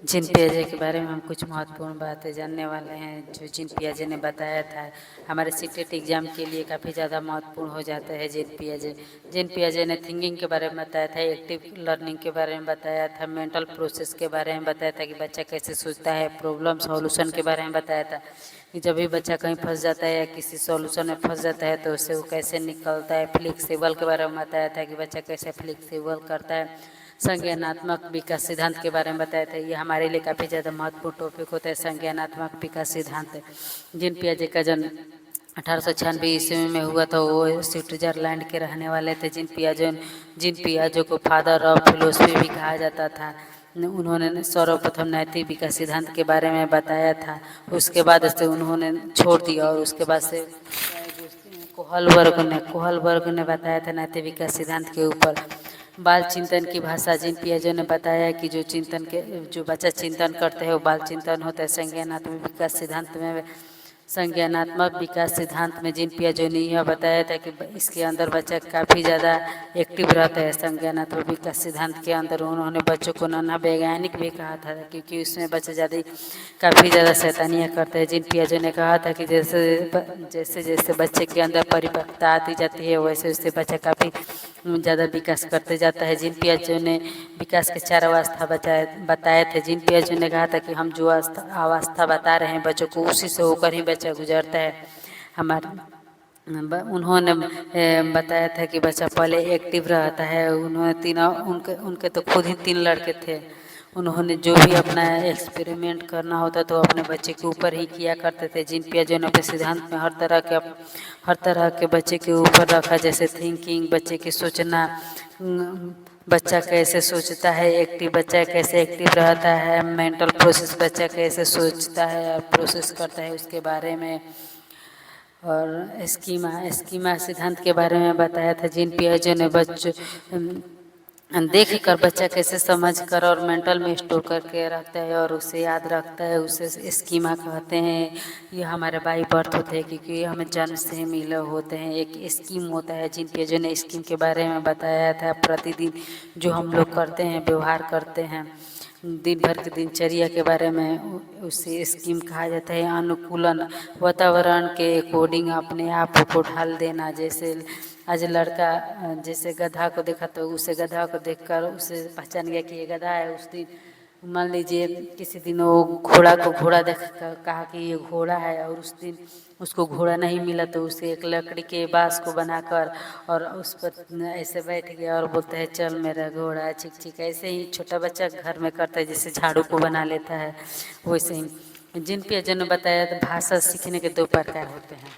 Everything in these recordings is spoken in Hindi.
जिन पियाजे के बारे में हम कुछ महत्वपूर्ण बातें जानने वाले हैं जो जिन पियाजे ने बताया था। हमारे सीटेट एग्जाम के लिए काफ़ी ज़्यादा महत्वपूर्ण हो जाता है जिन पियाजे ने थिंकिंग के बारे में बताया था, एक्टिव लर्निंग के बारे में बताया था, मेंटल प्रोसेस के बारे में बताया था कि बच्चा कैसे सोचता है, प्रॉब्लम सॉल्यूशन के बारे में बताया था कि जब भी बच्चा कहीं फंस जाता है या किसी सॉल्यूशन में फंस जाता है तो उससे वो कैसे निकलता है। फ्लेक्सिबल के बारे में बताया था कि बच्चा कैसे फ्लेक्सिबल करता है। संज्ञानात्मक विकास सिद्धांत के बारे में बताया था। ये हमारे लिए काफ़ी ज़्यादा महत्वपूर्ण टॉपिक होता है, संज्ञानात्मक विकास सिद्धांत। जिन पियाजे का जन्म 1896 ईस्वी में हुआ था, वो स्विट्जरलैंड के रहने वाले थे। जिन पियाजो को फादर ऑफ फिलोसफी भी कहा जाता था। उन्होंने सर्वप्रथम नैतिक विकास सिद्धांत के बारे में बताया था। उसके बाद से उन्होंने छोड़ दिया और उसके बाद से कोहलबर्ग ने बताया था नैतिक विकास सिद्धांत के ऊपर। बाल चिंतन की भाषा जिन पियाजे ने बताया कि जो बच्चा चिंतन करते हैं वो बाल चिंतन होता है। संज्ञानात्मक विकास सिद्धांत में जिन पियाजे ने यह बताया था कि इसके अंदर बच्चा काफ़ी ज़्यादा एक्टिव रहता है। संज्ञानात्मक विकास सिद्धांत के अंदर उन्होंने बच्चों को नन्हा वैज्ञानिक भी कहा था क्योंकि उसमें बच्चे काफ़ी ज़्यादा शैतानियाँ करते हैं। जिन पियाजे ने कहा था कि जैसे जैसे बच्चे के अंदर परिपक्वता आती जाती है वैसे उससे बच्चा काफ़ी ज़्यादा विकास करते जाता है। जिन पियाजे ने विकास के 4 अवस्था बताए थे। जिन पियाजे ने कहा था कि हम जो अवस्था बता रहे हैं बच्चों को उसी से होकर ही बच्चा गुजरता है। उन्होंने बताया था कि बच्चा पहले एक्टिव रहता है। उनके तो खुद ही 3 लड़के थे। उन्होंने जो भी अपना एक्सपेरिमेंट करना होता तो अपने बच्चे के ऊपर ही किया करते थे। जिन पियाजे ने अपने सिद्धांत में हर तरह के बच्चे के ऊपर रखा, जैसे थिंकिंग, बच्चे की सोचना, बच्चा कैसे सोचता है, बच्चा कैसे एक्टिव रहता है, मेंटल प्रोसेस बच्चा कैसे सोचता है प्रोसेस करता है उसके बारे में, और स्कीमा सिद्धांत के बारे में बताया था। जिन पियाजे ने देख कर बच्चा कैसे समझ कर और मेंटल में स्टोर करके रखता है और उसे याद रखता है, उसे स्कीमा कहते हैं। ये हमारे बाई बर्थ होते हैं क्योंकि ये हमें जन्म से मिले होते हैं। एक स्कीम होता है। जिन पियाजे ने स्कीम के बारे में बताया था, प्रतिदिन जो हम लोग करते हैं, व्यवहार करते हैं, दिन भर की दिनचर्या के बारे में उसे स्कीम कहा जाता है। अनुकूलन, वातावरण के अकॉर्डिंग अपने आप को ढाल देना। जैसे आज लड़का जैसे गधा को देखा तो उसे गधा को देखकर उसे पहचान गया कि ये गधा है। उस दिन मान लीजिए किसी दिन वो घोड़ा देख कर कहा कि ये घोड़ा है और उस दिन उसको घोड़ा नहीं मिला तो उसे एक लकड़ी के बांस को बनाकर और उस पर ऐसे बैठ गया और बोलता है चल मेरा घोड़ा चिक चिक। ऐसे ही छोटा बच्चा घर में करता है, जैसे झाड़ू को बना लेता है वैसे ही। जिन पियाजे ने बताया तो भाषा सीखने के 2 प्रकार होते हैं।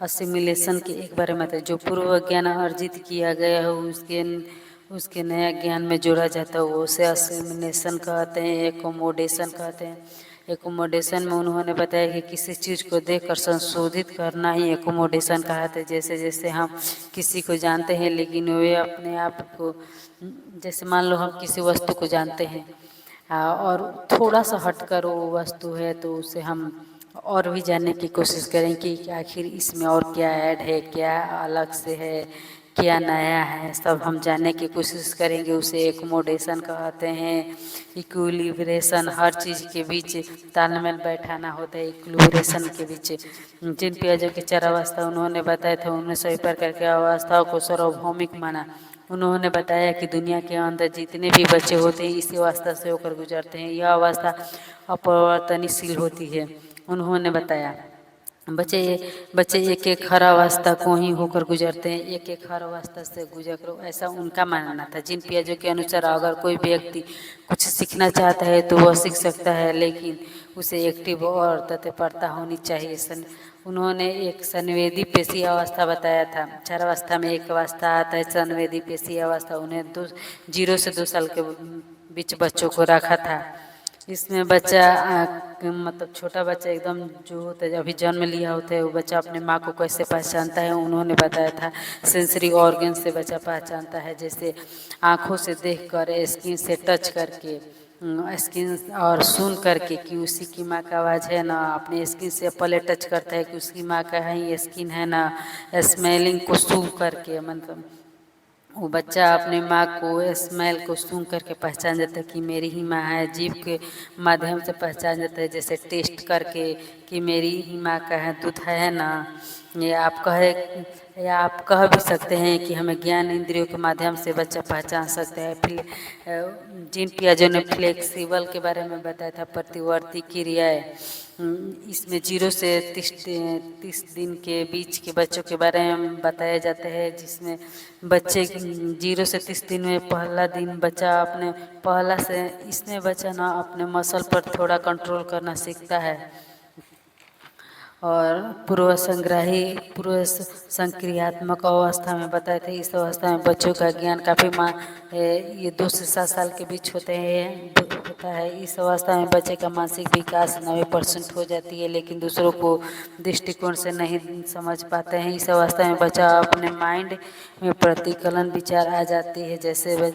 असिमिलेशन के एक बारे में जो पूर्व ज्ञान अर्जित किया गया है उसके नया ज्ञान में जोड़ा जाता है उसे असिमिलेशन कहते हैं। एकोमोडेशन कहते हैं। एकोमोडेशन में उन्होंने बताया कि किसी चीज़ को देखकर संशोधित करना ही एकोमोडेशन कहते हैं। जैसे जैसे हम किसी को जानते हैं लेकिन वे अपने आप को, जैसे मान लो हम किसी वस्तु को जानते हैं और थोड़ा सा हटकर वो वस्तु है तो उसे हम और भी जानने की कोशिश करें कि आखिर इसमें और क्या ऐड है, क्या अलग से है, क्या नया है, सब हम जानने की कोशिश करेंगे। उसे एकोमोडेशन कहते हैं। इक्विलिब्रेशन, हर चीज़ के बीच तालमेल बैठाना होता है इक्विलिब्रेशन के बीच। जिन पियाजे के 4 अवस्था उन्होंने बताए थे उनमें सभी प्रकार की अवस्थाओं को सार्वभौमिक माना। उन्होंने बताया कि दुनिया के अंदर जितने भी बच्चे होते हैं इसी अवस्था से होकर गुजरते हैं। यह अवस्था अपरिवर्तनशील होती है। उन्होंने बताया बच्चे एक एक हर अवस्था को ही होकर गुजरते हैं, एक एक हर अवस्था से गुजर, ऐसा उनका मानना था। जिन पियाजों के अनुसार अगर कोई व्यक्ति कुछ सीखना चाहता है तो वह सीख सकता है, लेकिन उसे एक्टिव और तत्परता होनी चाहिए। उन्होंने एक संवेदी पेशी अवस्था बताया था। 4 अवस्था में एक अवस्था आता है संवेदी पेशी अवस्था। उन्हें 0 से 2 साल के बीच बच्चों को रखा था। इसमें बच्चा मतलब छोटा बच्चा एकदम जो होता है अभी जन्म लिया होता है वो बच्चा अपने माँ को कैसे पहचानता है उन्होंने बताया था। सेंसरी ऑर्गन से बच्चा पहचानता है, जैसे आँखों से देखकर, स्किन से टच करके, स्किन और सुन करके कि उसी की माँ का आवाज़ है ना, अपने स्किन से पहले टच करता है कि उसकी माँ का है ये स्किन है ना, स्मेलिंग को सूंघ करके, मतलब वो बच्चा अपने माँ को स्मेल को सूंघ करके पहचान जाता है कि मेरी ही माँ है। जीभ के माध्यम से पहचान जाता है, जैसे टेस्ट करके कि मेरी ही माँ का है दूध है ना। ये आप कहे या आप कह भी सकते हैं कि हमें ज्ञान इंद्रियों के माध्यम से बच्चा पहचान सकता है। फिर जिन पियाजो ने फ्लेक्सिबल के बारे में बताया था, प्रतिवर्ती क्रियाएं, इसमें 0 से 30 दिन के बीच के बच्चों के बारे में बताया जाता है, जिसमें बच्चे 0 से 30 दिन में पहला दिन बच्चा अपने पहला से इसमें बच्चा ना अपने मसल पर थोड़ा कंट्रोल करना सीखता है। और पूर्व संक्रियात्मक अवस्था में बताए थे, इस अवस्था में बच्चों का ज्ञान काफ़ी ये 2 से 7 साल के बीच होता है। इस अवस्था में बच्चे का मानसिक विकास 90% हो जाती है, लेकिन दूसरों को दृष्टिकोण से नहीं समझ पाते हैं। इस अवस्था में बच्चा अपने माइंड में प्रतिकलन विचार आ जाती है, जैसे